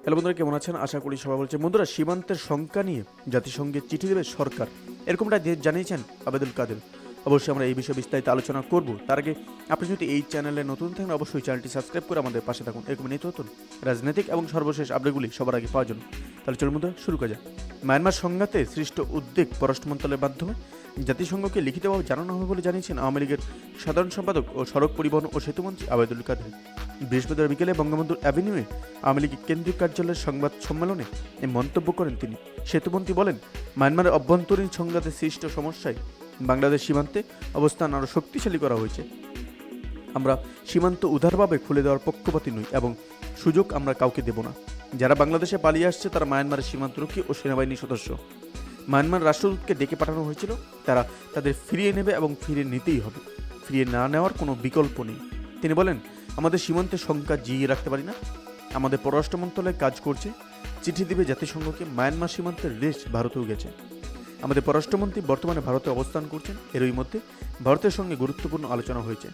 Hello বন্ধুরা, কেমন আছেন? আশা করি সবাই বলছে। বন্ধুরা, সীমান্তের শঙ্কা নিয়ে জাতিসংঘে চিঠি দেবে সরকার, এরকমটা জানিয়েছেন আবেদুল কাদের। অবশ্যই আমরা এই বিষয়ে বিস্তারিত আলোচনা করব। তার আগে আপনি যদি এই চ্যানেলে নতুন থাকেন, অবশ্যই চ্যানেলটি সাবস্ক্রাইব করে আমাদের পাশে থাকুন এরকম নিত্য নতুন রাজনৈতিক এবং সর্বশেষ আপডেটগুলি সবার আগে পাওয়ার জন্য। তাহলে চলুন বন্ধুরা, শুরু করা যাক। মায়ানমার সংঘাতে সৃষ্ট উদ্বেগ পররাষ্ট্র মন্ত্রণালয়ের মাধ্যমে জাতিসংঘকে লিখিতভাবে জানানো হবে বলে জানিয়েছেন আওয়ামী লীগের সাধারণ সম্পাদক ও সড়ক পরিবহন ও সেতুমন্ত্রী আবেদুল কাদের। বৃহস্পতিবার বিকেলে বঙ্গবন্ধুর অ্যাভিনিউয়ে আওয়ামী লীগের কেন্দ্রীয় কার্যালয়ের সংবাদ সম্মেলনে এই মন্তব্য করেন তিনি। সেতুমন্ত্রী বলেন, মায়ানমারের অভ্যন্তরীণ সংঘাতে সৃষ্ট সমস্যায় বাংলাদেশ সীমান্তে অবস্থান আরও শক্তিশালী করা হয়েছে। আমরা সীমান্ত উদারভাবে খুলে দেওয়ার পক্ষপাতী নই এবং সুযোগ আমরা কাউকে দেব না। যারা বাংলাদেশে পালিয়ে আসছে তারা মায়ানমারের সীমান্তরক্ষী ও সেনাবাহিনীর সদস্য। মায়ানমার রাষ্ট্রদূতকে ডেকে পাঠানো হয়েছিল, তারা তাদের ফিরিয়ে নেবে এবং ফিরিয়ে নিতেই হবে। ফিরিয়ে না নেওয়ার কোনো বিকল্প নেই। তিনি বলেন, আমাদের সীমান্তে শঙ্কা জিইয়ে রাখতে পারি না। আমাদের পররাষ্ট্র মন্ত্রণালয় কাজ করছে, চিঠি দিবে জাতিসংঘকে। মায়ানমার সীমান্তের রেস ভারতেও গেছে। আমাদের পররাষ্ট্রমন্ত্রী বর্তমানে ভারতে অবস্থান করছেন। এরই মধ্যে ভারতের সঙ্গে গুরুত্বপূর্ণ আলোচনা হয়েছে।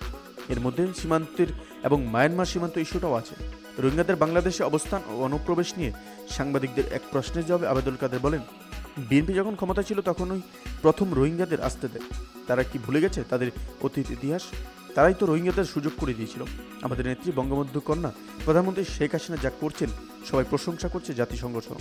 এর মধ্যে সীমান্তের এবং মায়ানমার সীমান্ত ইস্যুটাও আছে। রোহিঙ্গাদের বাংলাদেশে অবস্থান ও অনুপ্রবেশ নিয়ে সাংবাদিকদের এক প্রশ্নের জবাবে আবেদুল কাদের বলেন, বিএনপি যখন ক্ষমতা ছিল তখনই প্রথম রোহিঙ্গাদের আসতে দেয়। তারা কি ভুলে গেছে তাদের অতীত ইতিহাস? তারাই তো রোহিঙ্গাদের সুযোগ করে দিয়েছিল। আমাদের নেত্রী বঙ্গবন্ধু কন্যা প্রধানমন্ত্রী শেখ হাসিনা যা করছেন সবাই প্রশংসা করছে, জাতিসংঘ সহ।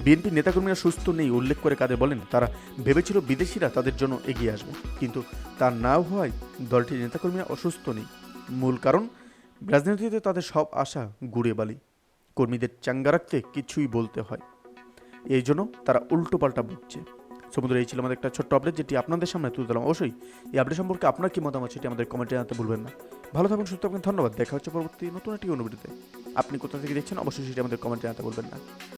বিএনপি নেতাকর্মীরা সুস্থ নেই উল্লেখ করে কাদের বলেন, তারা ভেবেছিল বিদেশিরা তাদের জন্য এগিয়ে আসবে, কিন্তু তা না হওয়ায় দলটির নেতাকর্মীরা অসুস্থ নেই। মূল কারণ, রাজনীতিতে তাদের সব আশা গুড়ে বালি। কর্মীদের চাঙ্গা রাখতে কিছুই বলতে হয়, এই জন্য তারা উল্টোপাল্টা বুঝছে। সমুদ্র, এই ছিল আমাদের একটা ছোট্ট আপডেট যেটি আপনাদের সামনে তুলে দিলাম। অবশ্যই এই আপডেট সম্পর্কে আপনার কি মতামত সেটি আমাদের কমেন্টে জানাতে ভুলবেন না। ভালো থাকুন, সুস্থ থাকুন, ধন্যবাদ। দেখা হচ্ছে পরবর্তী নতুন একটি অনুভূতিতে। আপনি কোথা থেকে দেখছেন অবশ্যই সেটি আমাদের কমেন্টে জানাতে বলবেন না।